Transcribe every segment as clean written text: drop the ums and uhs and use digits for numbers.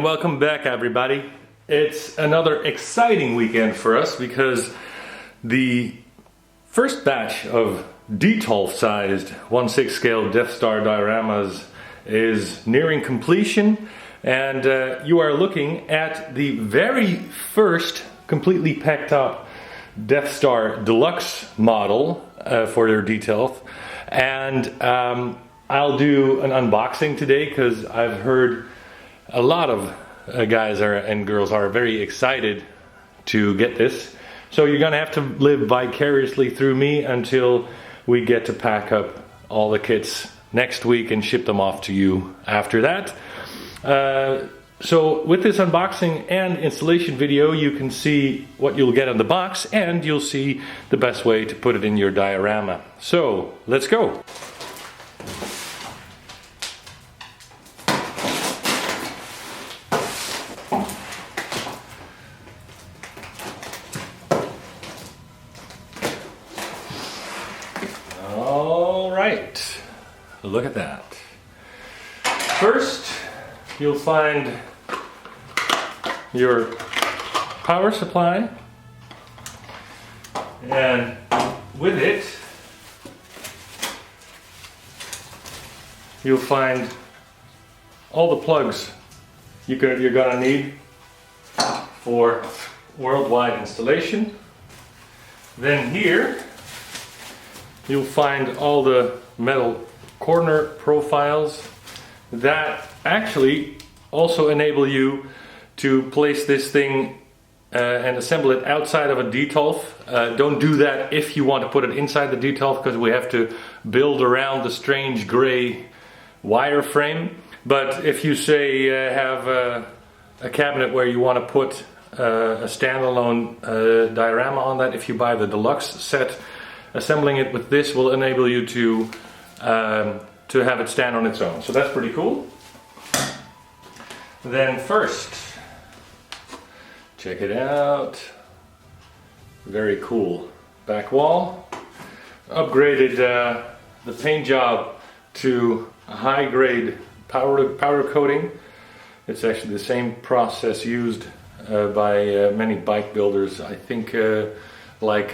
and welcome back everybody. It's another exciting weekend for us because the first batch of Detolf sized 1/6 scale Death Star dioramas is nearing completion, and you are looking at the very first completely packed up Death Star DeLuxe model for their Detolf. And I'll do an unboxing today because I've heard a lot of guys and girls are very excited to get this. So you're gonna have to live vicariously through me until we get to pack up all the kits next week and ship them off to you after that. So with this unboxing and installation video, you can see what you'll get in the box, and you'll see the best way to put it in your diorama. So let's go. All right, look at that. First, you'll find your power supply, and with it you'll find all the plugs you're gonna need for worldwide installation. Then here you'll find all the metal corner profiles that actually also enable you to place this thing and assemble it outside of a Detolf. Don't do that if you want to put it inside the Detolf, because we have to build around the strange gray wire frame. But if you say have a cabinet where you want to put a standalone diorama on that, if you buy the DeLuxe set, assembling it with this will enable you to have it stand on its own. So that's pretty cool. Then first, check it out. Very cool back wall. Upgraded the paint job to a high grade powder coating. It's actually the same process used by many bike builders. I think like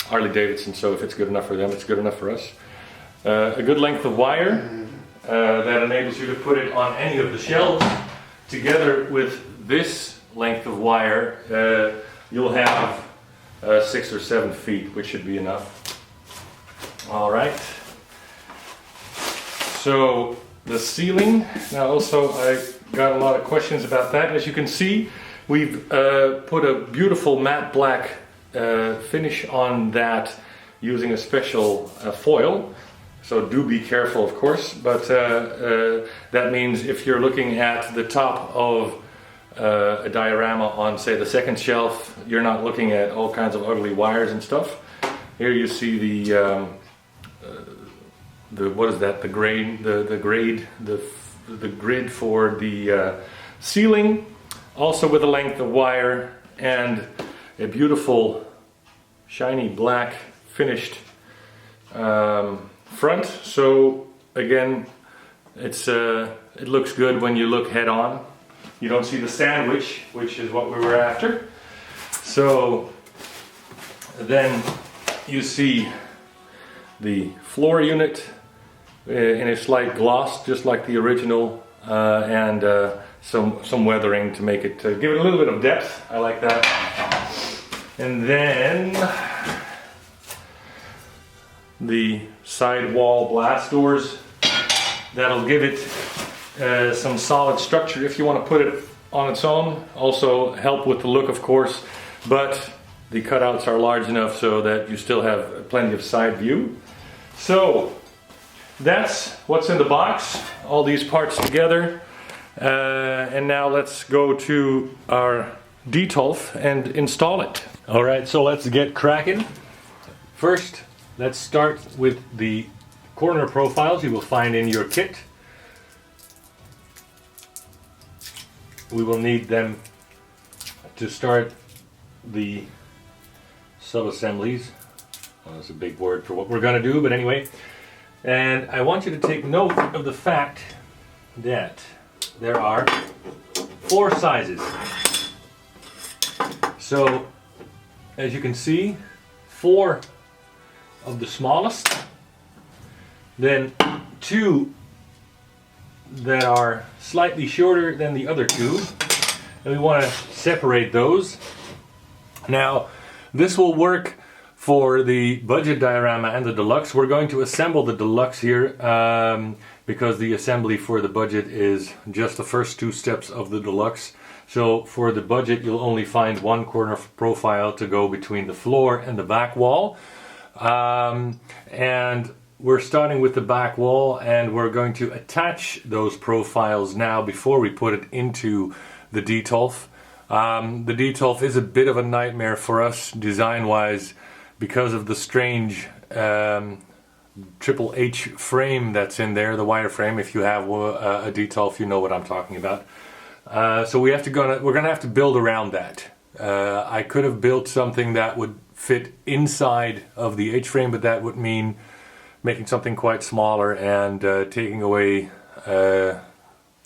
Harley Davidson. So if it's good enough for them, it's good enough for us. A good length of wire that enables you to put it on any of the shelves. Together with this length of wire, you'll have 6 or 7 feet, which should be enough. All right. So the ceiling, now also I got a lot of questions about that. As you can see, we've put a beautiful matte black finish on that using a special foil. So do be careful, of course, but that means if you're looking at the top of a diorama on, say, the second shelf, you're not looking at all kinds of ugly wires and stuff. Here you see the what is that? The grid for the ceiling, also with a length of wire and a beautiful shiny black finished front. So again, it looks good when you look head on. You don't see the sandwich, which is what we were after. So then you see the floor unit in a slight gloss, just like the original, and some weathering to make it give it a little bit of depth. I like that. And then the side wall blast doors, that'll give it some solid structure if you want to put it on its own. Also help with the look, of course, but the cutouts are large enough so that you still have plenty of side view. So that's what's in the box, all these parts together. And now let's go to our Detolf and install it. All right, so let's get cracking. First, let's start with the corner profiles you will find in your kit. We will need them to start the sub-assemblies. Well, that's a big word for what we're going to do, but anyway. And I want you to take note of the fact that there are 4 sizes. So as you can see, 4 of the smallest, then 2 that are slightly shorter than the other 2, and we want to separate those. Now this will work for the budget diorama and the deluxe. We're going to assemble the deluxe here because the assembly for the budget is just the first 2 steps of the deluxe. So for the budget you'll only find 1 corner profile to go between the floor and the back wall. And we're starting with the back wall, and we're going to attach those profiles now before we put it into the Detolf. The Detolf is a bit of a nightmare for us design-wise because of the strange Triple H frame that's in there, the wire frame. If you have a Detolf, you know what I'm talking about. So we're gonna have to build around that. I could have built something that would fit inside of the H-frame, but that would mean making something quite smaller and taking away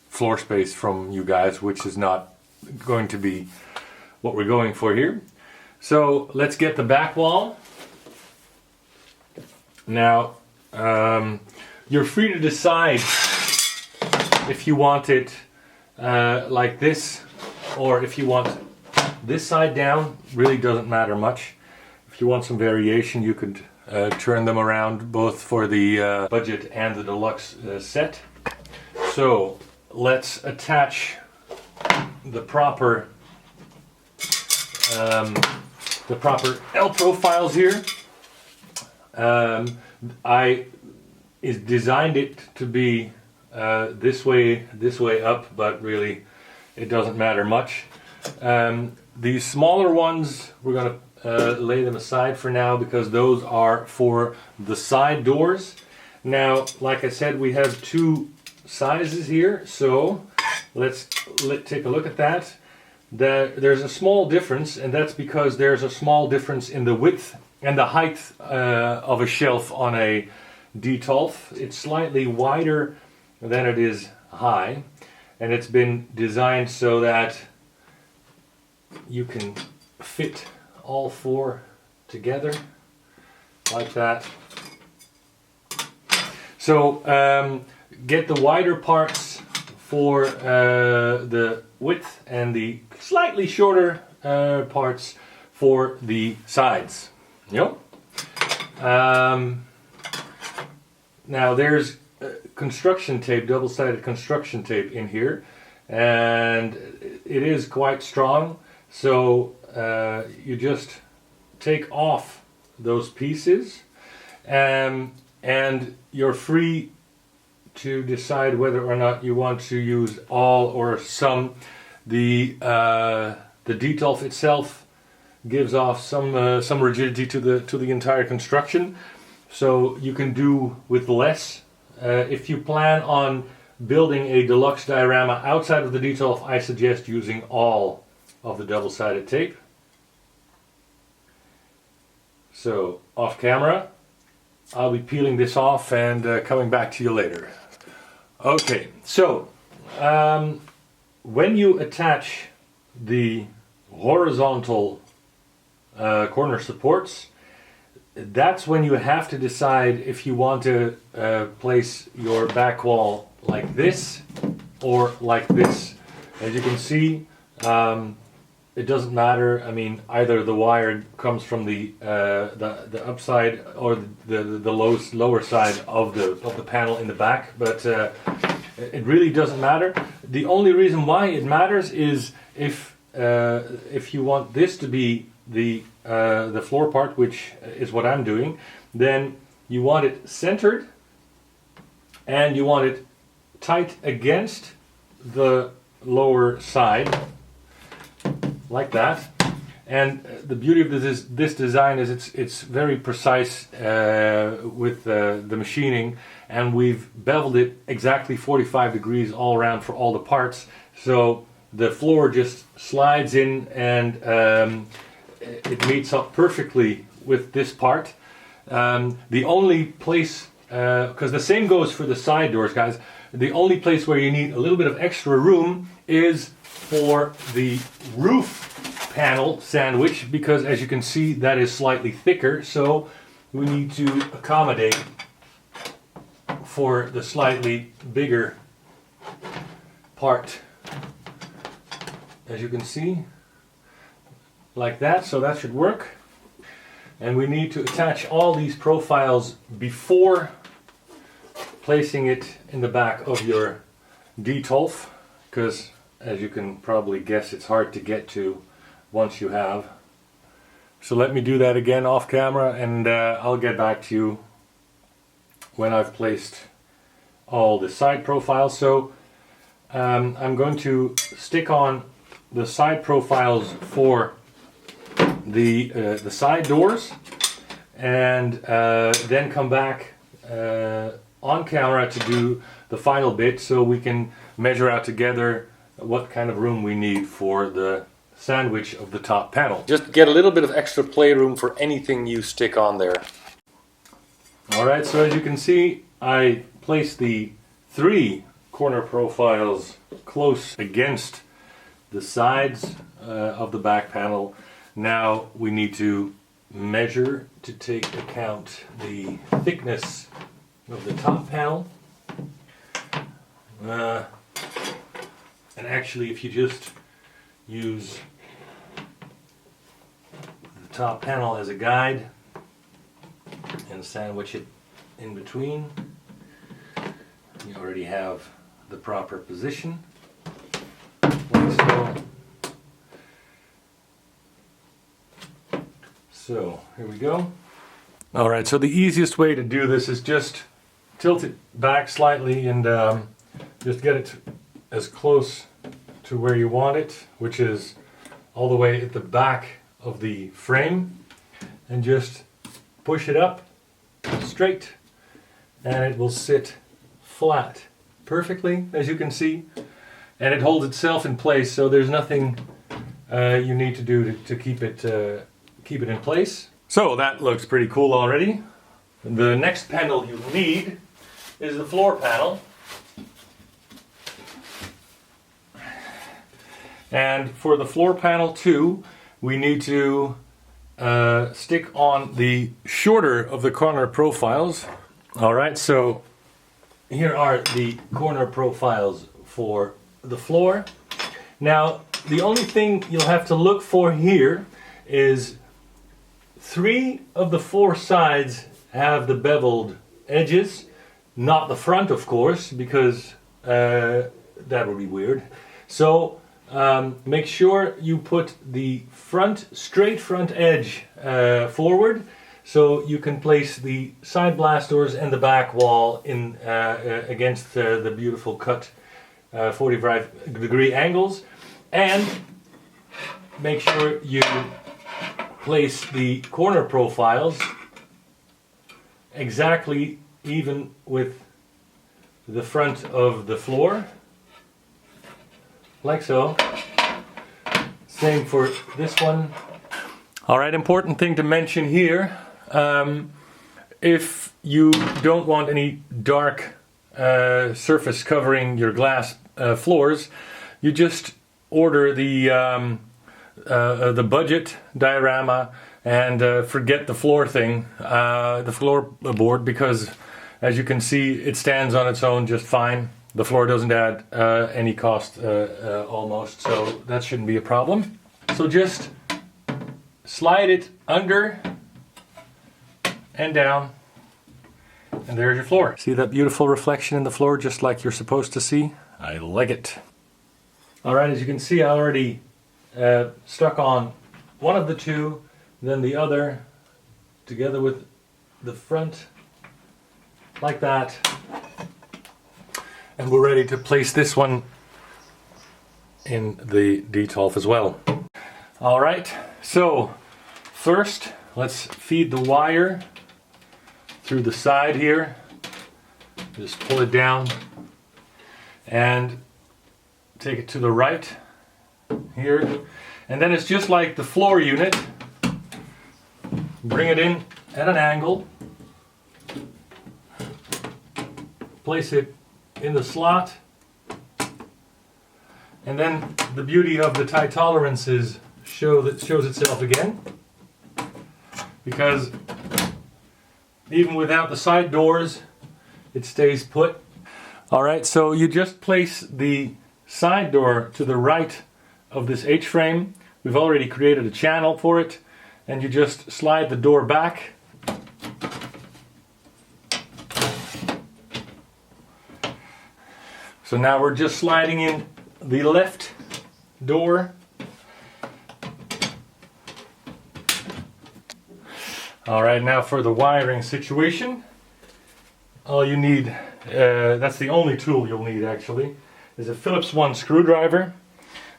floor space from you guys, which is not going to be what we're going for here. So let's get the back wall. Now you're free to decide if you want it like this, or if you want this side down. Really doesn't matter much. If you want some variation, you could turn them around, both for the budget and the deluxe set. So let's attach the proper L profiles here. I designed it to be this way up, but really it doesn't matter much. These smaller ones, we're going to lay them aside for now because those are for the side doors. Now, like I said, we have 2 sizes here, so let's take a look at that. There's a small difference, and that's because there's a small difference in the width and the height of a shelf on a Detolf. It's slightly wider than it is high, and it's been designed so that you can fit all 4 together like that. So get the wider parts for the width and the slightly shorter parts for the sides. Yep. Now there's construction tape, double-sided construction tape in here, and it is quite strong. So you just take off those pieces, and you're free to decide whether or not you want to use all or some. The Detolf itself gives off some rigidity to the entire construction, so you can do with less. If you plan on building a deluxe diorama outside of the Detolf, I suggest using all of the double-sided tape. So off camera, I'll be peeling this off and coming back to you later. Okay, so when you attach the horizontal corner supports, that's when you have to decide if you want to place your back wall like this or like this. As you can see, it doesn't matter. I mean, either the wire comes from the upside or the lower side of the panel in the back, but it really doesn't matter. The only reason why it matters is if you want this to be the floor part, which is what I'm doing, then you want it centered and you want it tight against the lower side, like that. And the beauty of this design is it's very precise with the machining, and we've beveled it exactly 45 degrees all around for all the parts, so the floor just slides in and it meets up perfectly with this part. The only place, because the same goes for the side doors, guys, the only place where you need a little bit of extra room is for the roof panel sandwich, because as you can see that is slightly thicker, so we need to accommodate for the slightly bigger part, as you can see, like that, so that should work. And we need to attach all these profiles before placing it in the back of your Detolf, because as you can probably guess, it's hard to get to once you have. So let me do that again off camera, and I'll get back to you when I've placed all the side profiles. So I'm going to stick on the side profiles for the side doors, and then come back on camera to do the final bit, so we can measure out together what kind of room we need for the sandwich of the top panel. Just get a little bit of extra playroom for anything you stick on there. Alright, so as you can see, I placed the 3 corner profiles close against the sides of the back panel. Now we need to measure to take account the thickness of the top panel. And actually, if you just use the top panel as a guide and sandwich it in between, you already have the proper position, like so. So here we go. Alright, so the easiest way to do this is just tilt it back slightly and just get it as close to where you want it, which is all the way at the back of the frame, and just push it up straight and it will sit flat perfectly, as you can see, and it holds itself in place, so there's nothing you need to do to keep it in place. So that looks pretty cool already. The next panel you need is the floor panel. And for the floor panel too, we need to stick on the shorter of the corner profiles. Alright, so here are the corner profiles for the floor. Now, the only thing you'll have to look for here is 3 of the 4 sides have the beveled edges, not the front, of course, because that would be weird. So make sure you put the straight front edge forward, so you can place the side blast doors and the back wall in against the beautiful cut 45-degree angles, and make sure you place the corner profiles exactly even with the front of the floor, like so. Same for this one. Alright, important thing to mention here, if you don't want any dark surface covering your glass floors, you just order the budget diorama and forget the floor thing, the floorboard, because as you can see, it stands on its own just fine. The floor doesn't add any cost almost, so that shouldn't be a problem. So just slide it under and down, and there's your floor. See that beautiful reflection in the floor, just like you're supposed to see? I like it. Alright, as you can see, I already stuck on one of the 2, then the other, together with the front, like that. And we're ready to place this one in the Detolf as well. Alright, so first let's feed the wire through the side here. Just pull it down and take it to the right here. And then it's just like the floor unit. Bring it in at an angle. Place it in the slot. And then the beauty of the tight tolerances shows itself again, because even without the side doors, it stays put. Alright, so you just place the side door to the right of this H-frame. We've already created a channel for it, and you just slide the door back. So now we're just sliding in the left door. Alright, now for the wiring situation, all you need, that's the only tool you'll need actually, is a Phillips 1 screwdriver.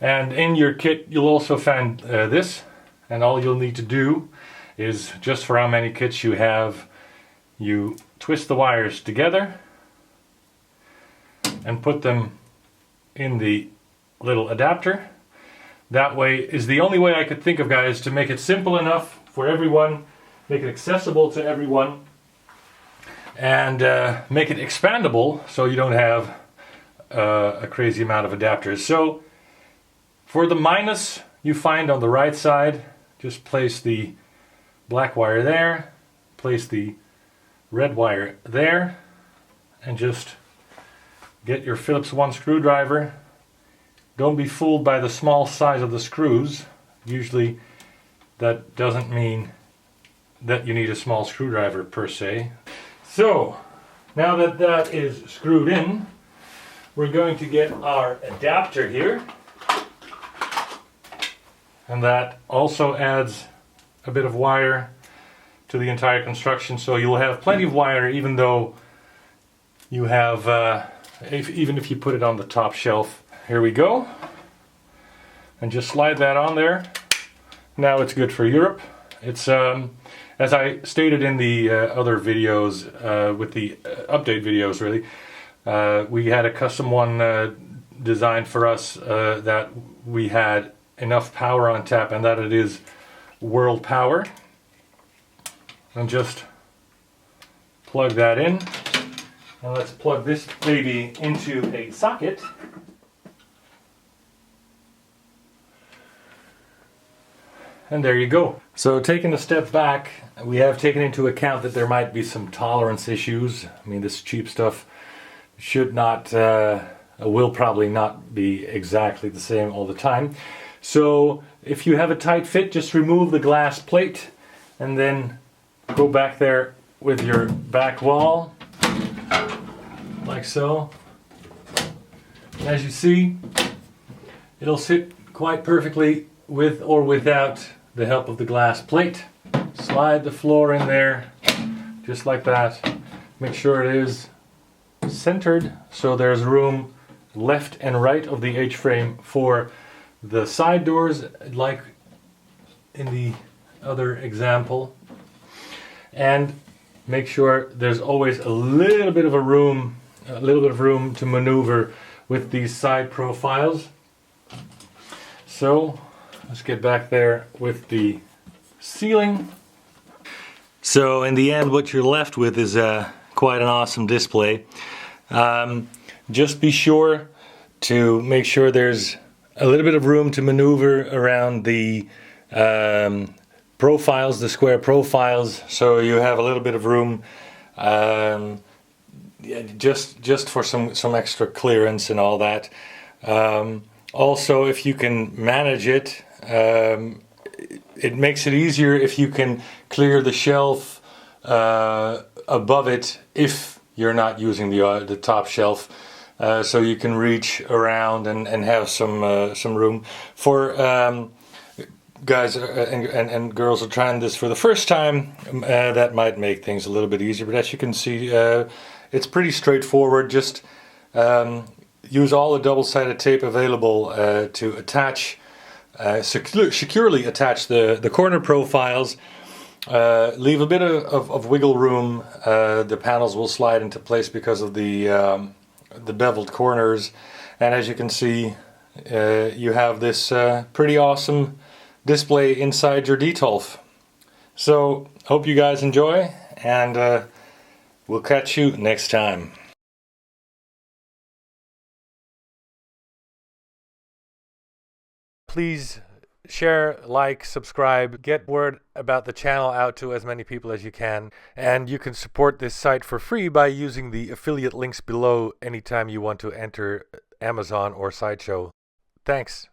And in your kit you'll also find this, and all you'll need to do is, just for how many kits you have, you twist the wires together and put them in the little adapter. That way is the only way I could think of, guys, to make it simple enough for everyone, make it accessible to everyone, and make it expandable so you don't have a crazy amount of adapters. So for the minus you find on the right side, just place the black wire there, place the red wire there, and just get your Phillips 1 screwdriver. Don't be fooled by the small size of the screws. Usually that doesn't mean that you need a small screwdriver per se. So now that that is screwed in, we're going to get our adapter here. And that also adds a bit of wire to the entire construction, so you'll have plenty of wire even though you have even if you put it on the top shelf. Here we go, and just slide that on there. Now it's good for Europe. It's as I stated in the other videos, with the update videos really, we had a custom one designed for us that we had enough power on tap, and that it is world power. And just plug that in. And let's plug this baby into a socket. And there you go. So taking a step back, we have taken into account that there might be some tolerance issues. I mean, this cheap stuff should not, will probably not be exactly the same all the time. So if you have a tight fit, just remove the glass plate and then go back there with your back wall, like so. And as you see, it'll sit quite perfectly with or without the help of the glass plate. Slide the floor in there, just like that. Make sure it is centered so there's room left and right of the H-frame for the side doors, like in the other example. And make sure there's always a little bit of room to maneuver with these side profiles. So let's get back there with the ceiling. So in the end, what you're left with is quite an awesome display. Just be sure to make sure there's a little bit of room to maneuver around the profiles, the square profiles, so you have a little bit of room, just for some extra clearance and all that. Also, if you can manage it, it makes it easier if you can clear the shelf above it if you're not using the top shelf, so you can reach around and have some room. For guys and girls are trying this for the first time, that might make things a little bit easier, but as you can see, it's pretty straightforward. Just use all the double-sided tape available to attach, securely attach the corner profiles. Leave a bit of wiggle room. The panels will slide into place because of the beveled corners, and as you can see, you have this pretty awesome display inside your Detolf. So hope you guys enjoy, and we'll catch you next time. Please share, like, subscribe, get word about the channel out to as many people as you can. And you can support this site for free by using the affiliate links below anytime you want to enter Amazon or Sideshow. Thanks.